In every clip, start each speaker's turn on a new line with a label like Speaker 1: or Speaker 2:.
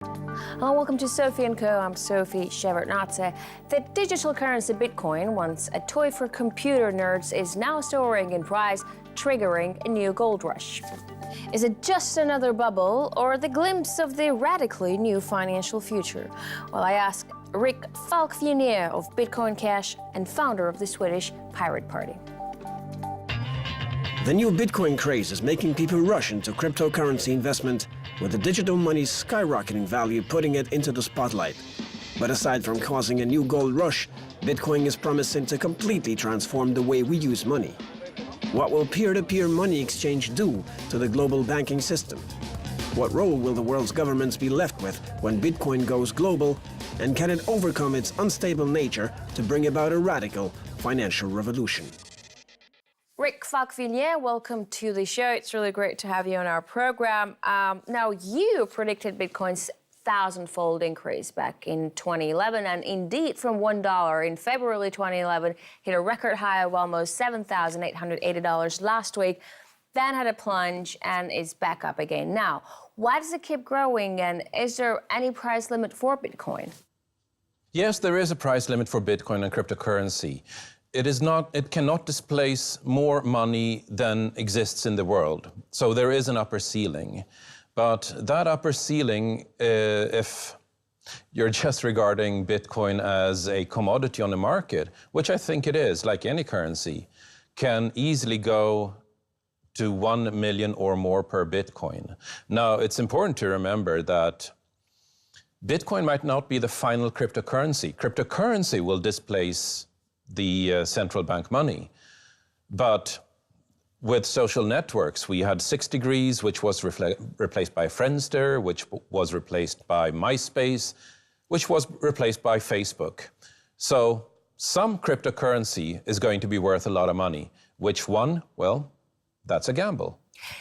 Speaker 1: Hello, welcome to Sophie & Co. I'm Sophie Shevardnadze. The digital currency Bitcoin, once a toy for computer nerds, is now soaring in price, triggering a new gold rush. Is it just another bubble or the glimpse of the radically new financial future? Well, I asked Rick Falkvinge of Bitcoin Cash and founder of the Swedish Pirate Party.
Speaker 2: The new Bitcoin craze is making people rush into cryptocurrency investment, with the digital money's skyrocketing value putting it into the spotlight. But aside from causing a new gold rush, Bitcoin is promising to completely transform the way we use money. What will peer-to-peer money exchange do to the global banking system? What role will the world's governments be left with when Bitcoin goes global? And can it overcome its unstable nature to bring about a radical financial revolution?
Speaker 1: Rick Falkvinge, welcome to the show. It's really great to have you on our program. Now, you predicted Bitcoin's thousand-fold increase back in 2011, and indeed, from $1 in February 2011, hit a record high of almost $7,880 last week, then had a plunge and is back up again now. Why does it keep growing, and is there any price limit for Bitcoin?
Speaker 3: Yes, there is a price limit for Bitcoin and cryptocurrency. It cannot displace more money than exists in the world. So there is an upper ceiling. But that upper ceiling, if you're just regarding Bitcoin as a commodity on the market, which I think it is, like any currency, can easily go to 1 million or more per Bitcoin. Now, it's important to remember that Bitcoin might not be the final cryptocurrency. Cryptocurrency will displace the central bank money. But with social networks, we had 6 Degrees, which was replaced by Friendster, which was replaced by MySpace, which was replaced by Facebook. So some cryptocurrency is going to be worth a lot of money. Which one? Well, that's a gamble.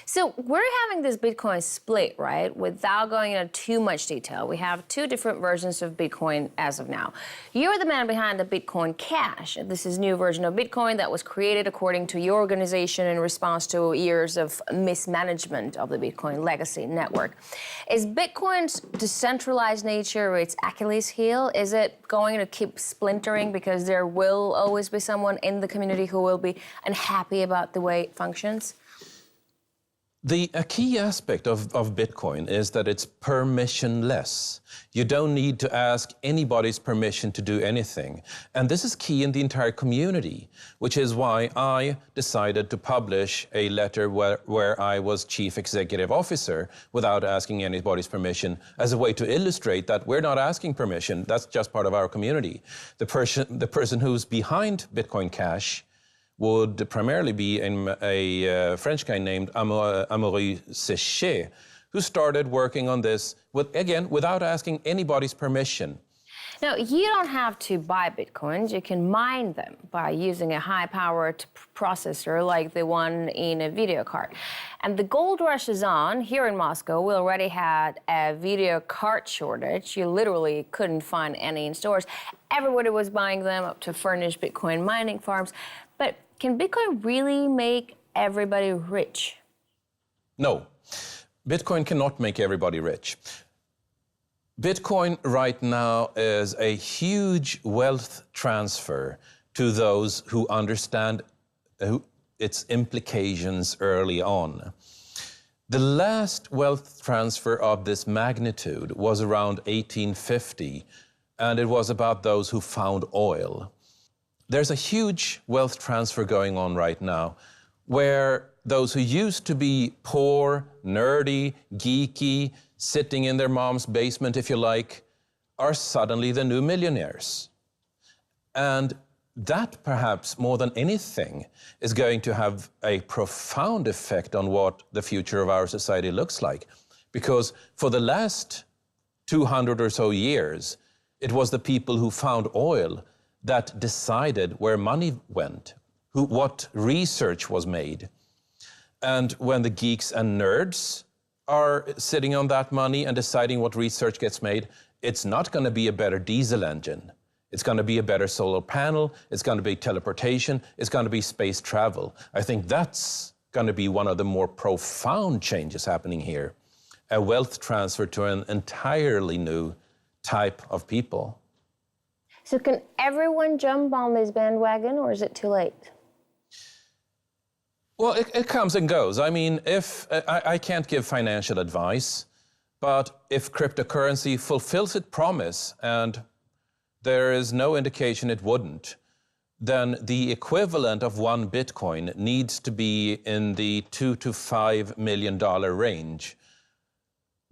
Speaker 1: So we're having this Bitcoin split, right? Without going into too much detail, we have 2 different versions of Bitcoin as of now. You're the man behind the Bitcoin Cash. This is a new version of Bitcoin that was created according to your organization in response to years of mismanagement of the Bitcoin legacy network. Is Bitcoin's decentralized nature its Achilles heel? Is it going to keep splintering because there will always be someone in the community who will be unhappy about the way it functions?
Speaker 3: A key aspect of Bitcoin is that it's permissionless. You don't need to ask anybody's permission to do anything. And this is key in the entire community, which is why I decided to publish a letter where I was chief executive officer without asking anybody's permission, as a way to illustrate that we're not asking permission. That's just part of our community. The person who's behind Bitcoin Cash would primarily be a French guy named Amaury Séché, who started working on this, without asking anybody's permission.
Speaker 1: Now, you don't have to buy Bitcoins. You can mine them by using a high-powered processor like the one in a video card. And the gold rush is on. Here in Moscow, we already had a video card shortage. You literally couldn't find any in stores. Everybody was buying them up to furnish Bitcoin mining farms. But can Bitcoin really make everybody rich?
Speaker 3: No, Bitcoin cannot make everybody rich. Bitcoin right now is a huge wealth transfer to those who understand its implications early on. The last wealth transfer of this magnitude was around 1850, and it was about those who found oil. There's a huge wealth transfer going on right now where those who used to be poor, nerdy, geeky, sitting in their mom's basement, if you like, are suddenly the new millionaires. And that, perhaps more than anything, is going to have a profound effect on what the future of our society looks like. Because for the last 200 or so years, it was the people who found oil that decided where money went, what research was made. And when the geeks and nerds are sitting on that money and deciding what research gets made, it's not going to be a better diesel engine. It's going to be a better solar panel. It's going to be teleportation. It's going to be space travel. I think that's going to be one of the more profound changes happening here. a wealth transfer to an entirely new type of people.
Speaker 1: So can everyone jump on this bandwagon, or is it too late?
Speaker 3: Well, it comes and goes. I mean, if I can't give financial advice, but if cryptocurrency fulfills its promise, and there is no indication it wouldn't, then the equivalent of one Bitcoin needs to be in the $2 to $5 million range.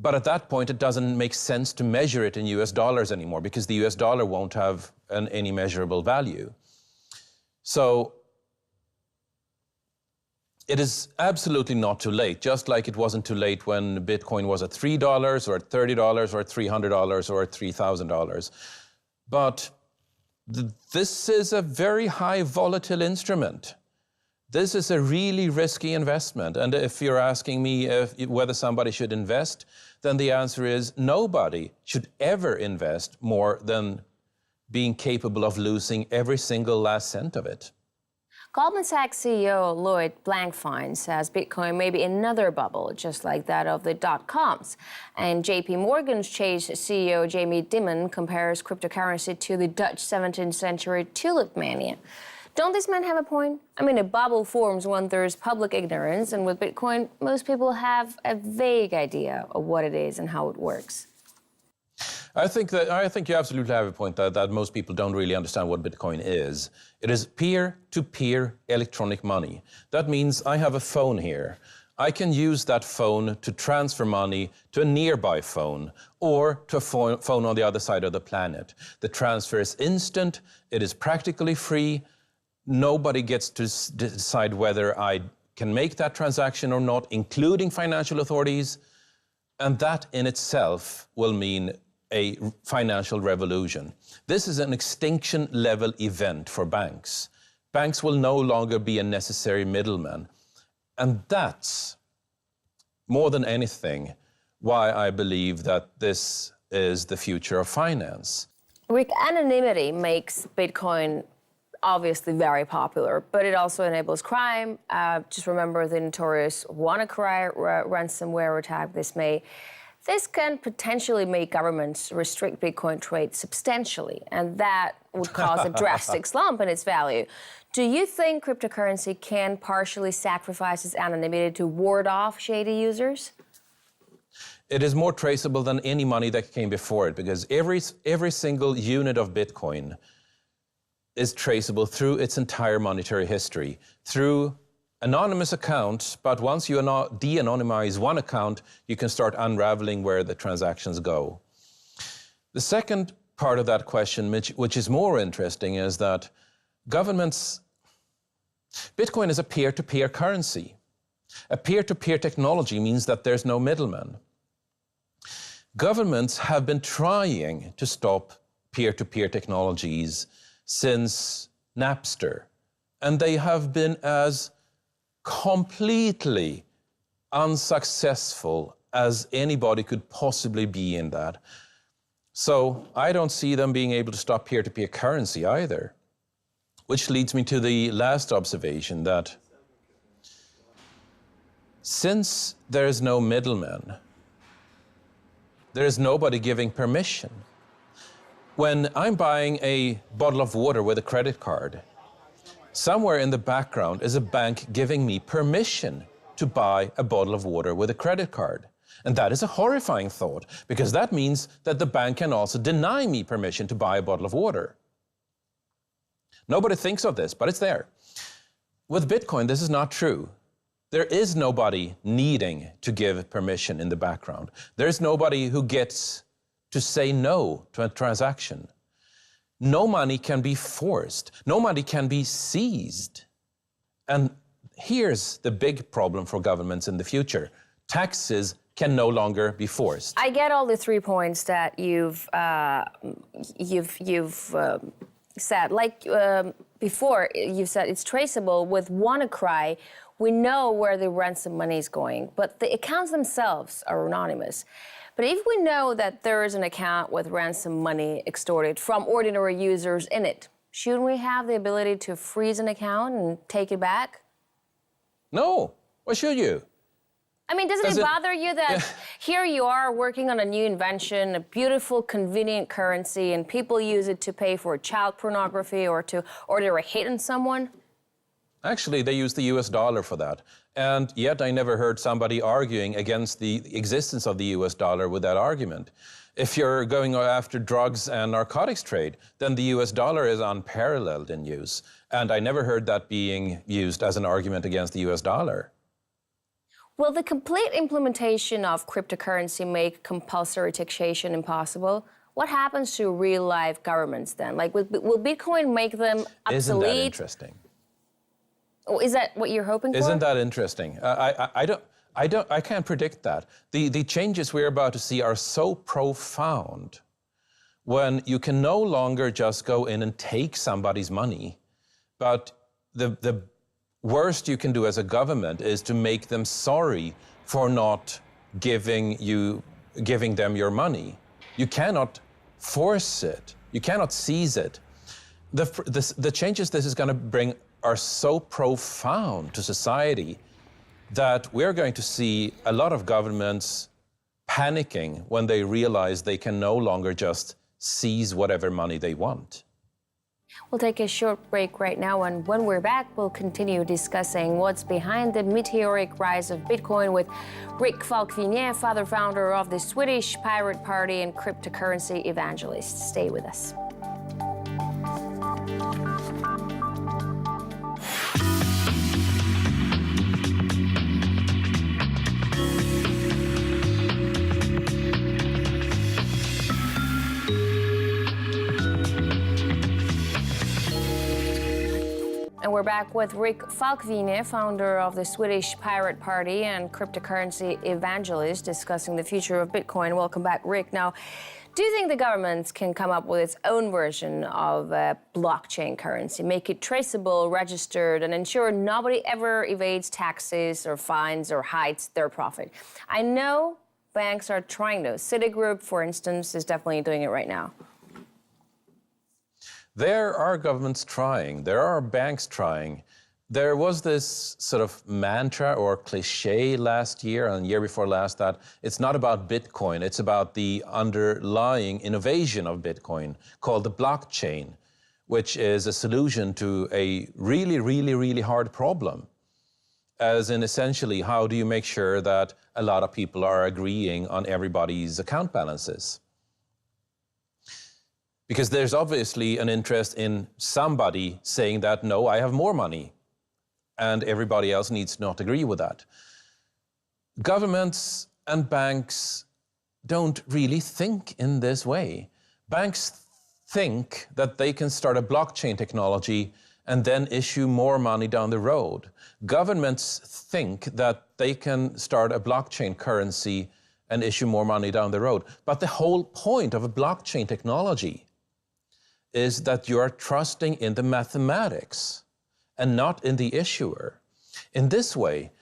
Speaker 3: But at that point, it doesn't make sense to measure it in US dollars anymore, because the US dollar won't have any measurable value. So it is absolutely not too late, just like it wasn't too late when Bitcoin was at $3 or at $30 or at $300 or at $3,000. But this is a very high volatile instrument. This is a really risky investment. And if you're asking me whether somebody should invest, then the answer is nobody should ever invest more than being capable of losing every single last cent of it.
Speaker 1: Goldman Sachs CEO Lloyd Blankfein says Bitcoin may be another bubble, just like that of the dot-coms. And JP Morgan's Chase CEO Jamie Dimon compares cryptocurrency to the Dutch 17th century tulip mania. Don't these men have a point? I mean, a bubble forms when there's public ignorance, and with Bitcoin, most people have a vague idea of what it is and how it works.
Speaker 3: I think you absolutely have a point that most people don't really understand what Bitcoin is. It is peer-to-peer electronic money. That means I have a phone here. I can use that phone to transfer money to a nearby phone or to a phone on the other side of the planet. The transfer is instant, it is practically free. Nobody gets to decide whether I can make that transaction or not, including financial authorities. And that in itself will mean a financial revolution. This is an extinction-level event for banks. Banks will no longer be a necessary middleman. And that's, more than anything, why I believe that this is the future of finance.
Speaker 1: Rick, anonymity makes Bitcoin obviously very popular, but it also enables crime. Just remember the notorious WannaCry ransomware attack this May. This can potentially make governments restrict Bitcoin trade substantially, and that would cause a drastic slump in its value. Do you think cryptocurrency can partially sacrifice its anonymity to ward off shady users?
Speaker 3: It is more traceable than any money that came before it, because every single unit of Bitcoin is traceable through its entire monetary history, through anonymous accounts, but once you de-anonymize one account, you can start unraveling where the transactions go. The second part of that question, which is more interesting, is that Bitcoin is a peer-to-peer currency. A peer-to-peer technology means that there's no middleman. Governments have been trying to stop peer-to-peer technologies since Napster, and they have been as completely unsuccessful as anybody could possibly be in that. So I don't see them being able to stop peer-to-peer currency either. Which leads me to the last observation, that since there is no middleman, there is nobody giving permission. When I'm buying a bottle of water with a credit card, somewhere in the background is a bank giving me permission to buy a bottle of water with a credit card. And that is a horrifying thought, because that means that the bank can also deny me permission to buy a bottle of water. Nobody thinks of this, but it's there. With Bitcoin, this is not true. There is nobody needing to give permission in the background. There's nobody who gets to say no to a transaction. No money can be forced. No money can be seized. And here's the big problem for governments in the future. Taxes can no longer be forced.
Speaker 1: I get all the 3 points that you've said. Like before, you said it's traceable. With WannaCry, we know where the ransom money is going, but the accounts themselves are anonymous. But if we know that there is an account with ransom money extorted from ordinary users in it, shouldn't we have the ability to freeze an account and take it back?
Speaker 3: No. Why should you?
Speaker 1: I mean, doesn't it bother you that here you are working on a new invention, a beautiful, convenient currency, and people use it to pay for child pornography or they're hitting someone?
Speaker 3: Actually, they use the US dollar for that. And yet I never heard somebody arguing against the existence of the US dollar with that argument. If you're going after drugs and narcotics trade, then the US dollar is unparalleled in use. And I never heard that being used as an argument against the US dollar.
Speaker 1: Will the complete implementation of cryptocurrency make compulsory taxation impossible? What happens to real-life governments then? Like, will Bitcoin make them obsolete?
Speaker 3: Isn't that interesting?
Speaker 1: Oh, is that what you're hoping for?
Speaker 3: Isn't that interesting? I can't predict that. The changes we're about to see are so profound when you can no longer just go in and take somebody's money, but the worst you can do as a government is to make them sorry for not giving them your money. You cannot force it. You cannot seize it. The changes this is going to bring are so profound to society that we're going to see a lot of governments panicking when they realize they can no longer just seize whatever money they want.
Speaker 1: We'll take a short break right now, and when we're back, we'll continue discussing what's behind the meteoric rise of Bitcoin with Rick Falkvinge, founder of the Swedish Pirate Party and cryptocurrency evangelist. Stay with us. And we're back with Rick Falkvinge, founder of the Swedish Pirate Party and cryptocurrency evangelist, discussing the future of Bitcoin. Welcome back, Rick. Now, do you think the government can come up with its own version of a blockchain currency, make it traceable, registered, and ensure nobody ever evades taxes or fines or hides their profit? I know banks are trying to. Citigroup, for instance, is definitely doing it right now.
Speaker 3: There are governments trying, there are banks trying. There was this sort of mantra or cliche last year and the year before last that it's not about Bitcoin, it's about the underlying innovation of Bitcoin called the blockchain, which is a solution to a really hard problem. As in essentially, how do you make sure that a lot of people are agreeing on everybody's account balances? Because there's obviously an interest in somebody saying that, no, I have more money, and everybody else needs to not agree with that. Governments and banks don't really think in this way. Banks think that they can start a blockchain technology and then issue more money down the road. Governments think that they can start a blockchain currency and issue more money down the road. But the whole point of a blockchain technology is that you are trusting in the mathematics and not in the issuer. In this way,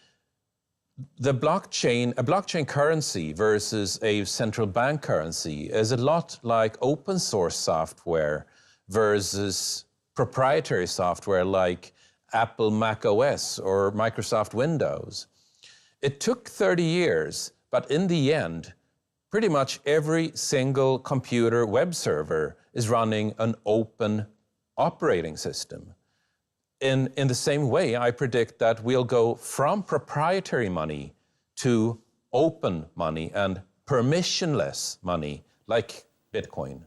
Speaker 3: a blockchain currency versus a central bank currency is a lot like open source software versus proprietary software like Apple Mac OS or Microsoft Windows. It took 30 years, but in the end, pretty much every single computer web server is running an open operating system. In the same way, I predict that we'll go from proprietary money to open money and permissionless money, like Bitcoin.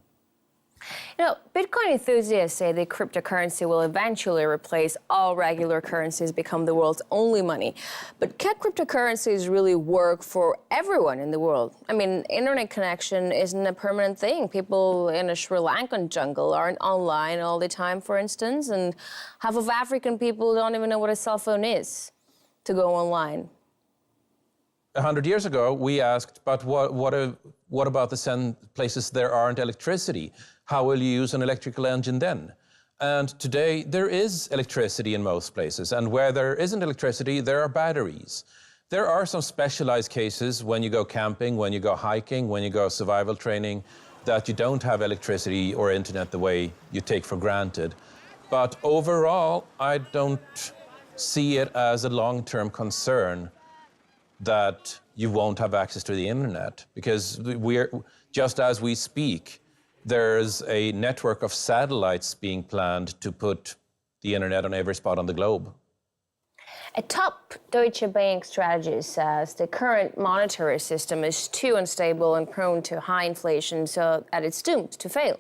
Speaker 1: You know, Bitcoin enthusiasts say that cryptocurrency will eventually replace all regular currencies, become the world's only money. But can cryptocurrencies really work for everyone in the world? I mean, internet connection isn't a permanent thing. People in a Sri Lankan jungle aren't online all the time, for instance, and half of African people don't even know what a cell phone is to go online.
Speaker 3: 100 years ago, we asked, but what about the places there aren't electricity? How will you use an electrical engine then? And today, there is electricity in most places. And where there isn't electricity, there are batteries. There are some specialized cases when you go camping, when you go hiking, when you go survival training, that you don't have electricity or internet the way you take for granted. But overall, I don't see it as a long-term concern. that you won't have access to the internet, because just as we speak, there's a network of satellites being planned to put the internet on every spot on the globe.
Speaker 1: A top Deutsche Bank strategist says the current monetary system is too unstable and prone to high inflation, so that it's doomed to fail.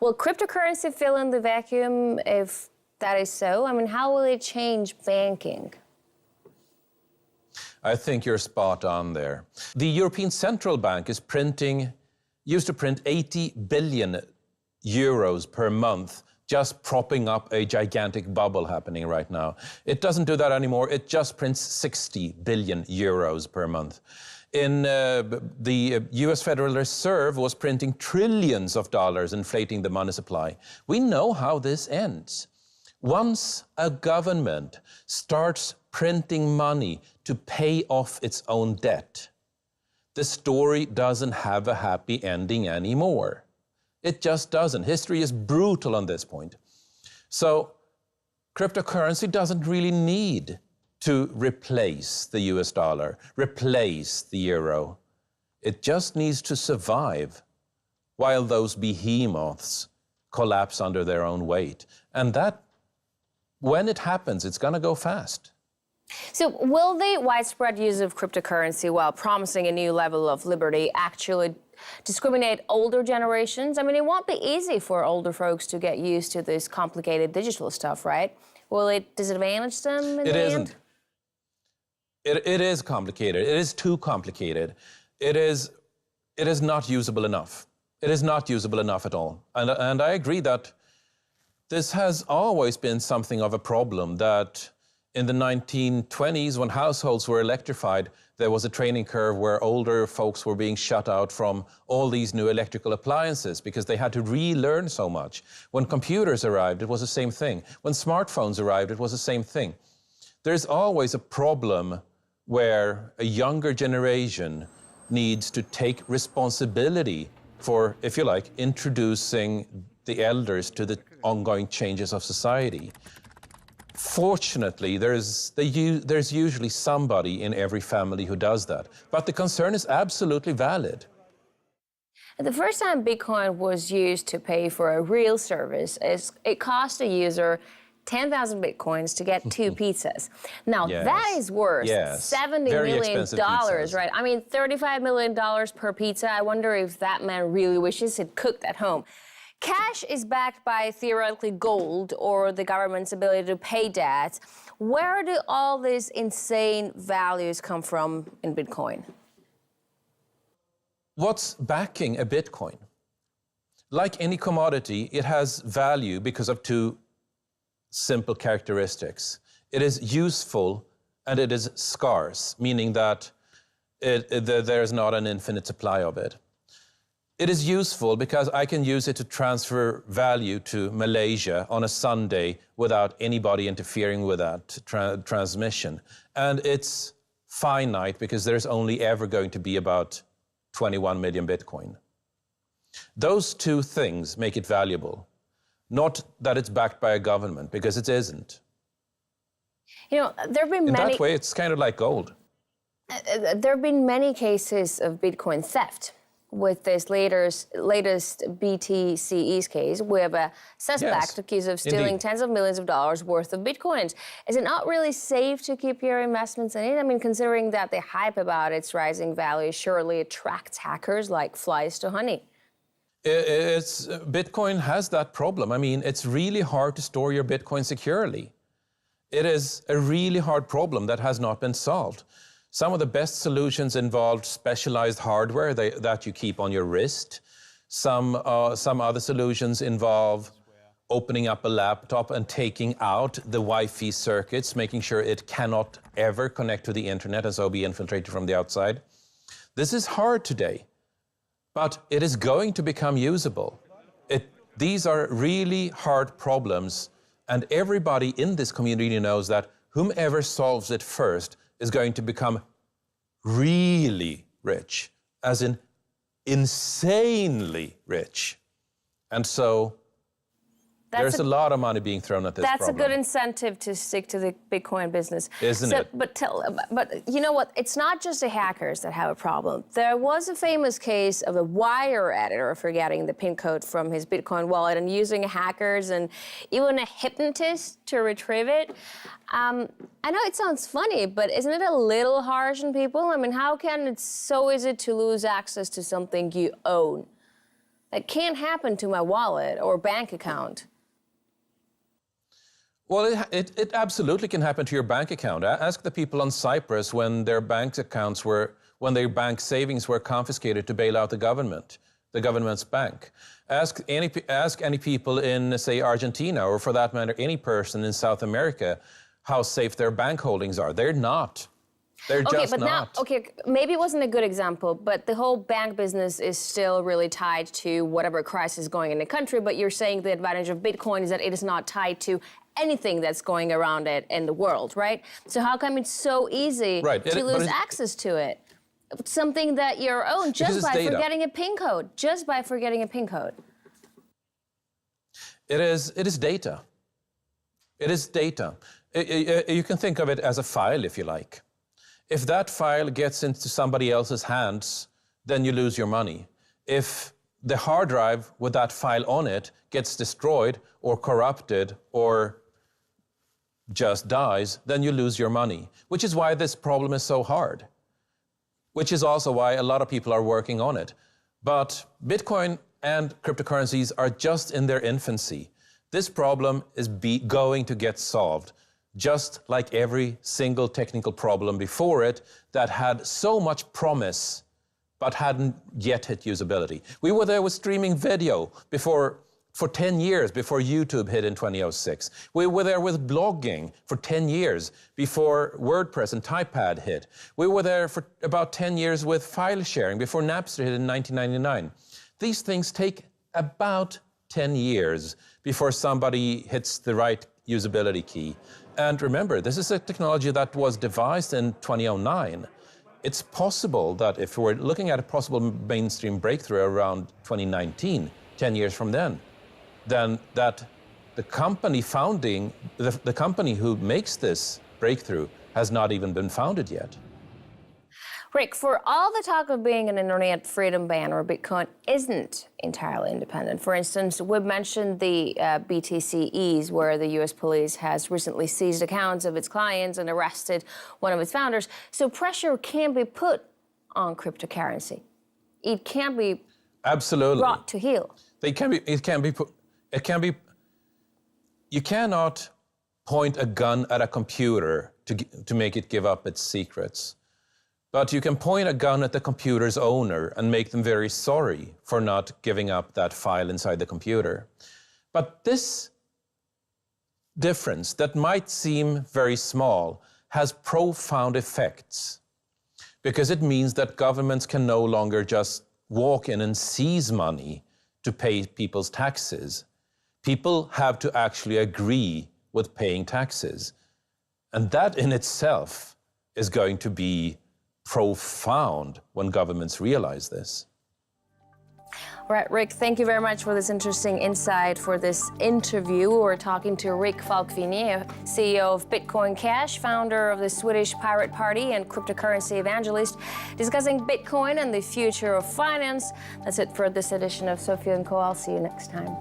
Speaker 1: Will cryptocurrency fill in the vacuum if that is so? I mean, how will it change banking?
Speaker 3: I think you're spot on there. The European Central Bank is used to print 80 billion euros per month, just propping up a gigantic bubble happening right now. It doesn't do that anymore. It just prints 60 billion euros per month. The US Federal Reserve was printing trillions of dollars, inflating the money supply. We know how this ends. Once a government starts printing money to pay off its own debt, the story doesn't have a happy ending anymore. It just doesn't. History is brutal on this point. So cryptocurrency doesn't really need to replace the US dollar, replace the euro. It just needs to survive while those behemoths collapse under their own weight. And that, when it happens, it's going to go fast.
Speaker 1: So will the widespread use of cryptocurrency while promising a new level of liberty actually discriminate older generations? I mean, it won't be easy for older folks to get used to this complicated digital stuff, right? Will it disadvantage them in the end?
Speaker 3: It isn't. It is complicated. It is too complicated. It is not usable enough. It is not usable enough at all. And I agree that this has always been something of a problem, that in the 1920s, when households were electrified, there was a training curve where older folks were being shut out from all these new electrical appliances because they had to relearn so much. When computers arrived, it was the same thing. When smartphones arrived, it was the same thing. There's always a problem where a younger generation needs to take responsibility for, if you like, introducing the elders to the ongoing changes of society. Fortunately, there's usually somebody in every family who does that. But the concern is absolutely valid.
Speaker 1: The first time Bitcoin was used to pay for a real service, it cost a user 10,000 Bitcoins to get 2 pizzas. Now,
Speaker 3: Yes.
Speaker 1: that is worth
Speaker 3: Yes.
Speaker 1: $70
Speaker 3: Very
Speaker 1: million,
Speaker 3: expensive pizzas.
Speaker 1: right? I mean, $35 million per pizza. I wonder if that man really wishes he'd cooked at home. Cash is backed by theoretically gold or the government's ability to pay debt. Where do all these insane values come from in Bitcoin?
Speaker 3: What's backing a Bitcoin? Like any commodity, it has value because of 2 simple characteristics. It is useful and it is scarce, meaning that there's not an infinite supply of it. It is useful because I can use it to transfer value to Malaysia on a Sunday without anybody interfering with that transmission. And it's finite because there's only ever going to be about 21 million Bitcoin. Those 2 things make it valuable. Not that it's backed by a government, because it isn't.
Speaker 1: You know, there have been
Speaker 3: In
Speaker 1: many...
Speaker 3: that way, it's kind of like gold.
Speaker 1: There have been many cases of Bitcoin theft. With this latest BTCE's case, we have a suspect accused of stealing tens of millions of dollars worth of Bitcoins. Is it not really safe to keep your investments in it? I mean, considering that the hype about its rising value surely attracts hackers like flies to honey.
Speaker 3: Bitcoin has that problem. I mean, it's really hard to store your Bitcoin securely. It is a really hard problem that has not been solved. Some of the best solutions involved specialized hardware that you keep on your wrist. Some other solutions involve opening up a laptop and taking out the Wi-Fi circuits, making sure it cannot ever connect to the internet and so be infiltrated from the outside. This is hard today, but it is going to become usable. These are really hard problems, and everybody in this community knows that whomever solves it first is going to become really rich, as in insanely rich. And so There's a lot of money being thrown at this
Speaker 1: That's
Speaker 3: problem.
Speaker 1: a good incentive to stick to the Bitcoin business.
Speaker 3: Isn't it?
Speaker 1: But you know what? It's not just the hackers that have a problem. There was a famous case of a wire editor forgetting the PIN code from his Bitcoin wallet and using hackers and even a hypnotist to retrieve it. I know it sounds funny, but isn't it a little harsh on people? I mean, how can it so easy to lose access to something you own? That can't happen to my wallet or bank account.
Speaker 3: Well, it absolutely can happen to your bank account. Ask the people on Cyprus when their bank savings were confiscated to bail out the government's bank. Ask any people in, say, Argentina, or for that matter, any person in South America, how safe their bank holdings are. They're not. They're just not.
Speaker 1: Maybe it wasn't a good example, but the whole bank business is still really tied to whatever crisis is going in the country. But you're saying the advantage of Bitcoin is that it is not tied to anything that's going around it in the world, right? So how come it's so easy to lose access to it? Something that you own just by forgetting a PIN code,
Speaker 3: It is data. It is data. You can think of it as a file, if you like. If that file gets into somebody else's hands, then you lose your money. If the hard drive with that file on it gets destroyed or corrupted or just dies, then you lose your money, which is why this problem is so hard, which is also why a lot of people are working on it. But Bitcoin and cryptocurrencies are just in their infancy. This problem is going to get solved, just like every single technical problem before it that had so much promise but hadn't yet hit usability. We were there with streaming video for 10 years before YouTube hit in 2006. We were there with blogging for 10 years before WordPress and Typepad hit. We were there for about 10 years with file sharing before Napster hit in 1999. These things take about 10 years before somebody hits the right usability key. And remember, this is a technology that was devised in 2009. It's possible that if we're looking at a possible mainstream breakthrough around 2019, 10 years from then that the company the company who makes this breakthrough has not even been founded yet.
Speaker 1: Rick, for all the talk of being an internet freedom banner, Bitcoin isn't entirely independent. For instance, we've mentioned the BTCEs, where the U.S. police has recently seized accounts of its clients and arrested one of its founders. So pressure can be put on cryptocurrency. It can be brought to heel.
Speaker 3: You cannot point a gun at a computer to make it give up its secrets. But you can point a gun at the computer's owner and make them very sorry for not giving up that file inside the computer. But this difference that might seem very small has profound effects, because it means that governments can no longer just walk in and seize money to pay people's taxes. People have to actually agree with paying taxes. And that in itself is going to be profound when governments realize this.
Speaker 1: All right, Rick, thank you very much for this interesting insight for this interview. We're talking to Rick Falkvinge, CEO of Bitcoin Cash, founder of the Swedish Pirate Party, and cryptocurrency evangelist, discussing Bitcoin and the future of finance. That's it for this edition of Sophie & Co. I'll see you next time.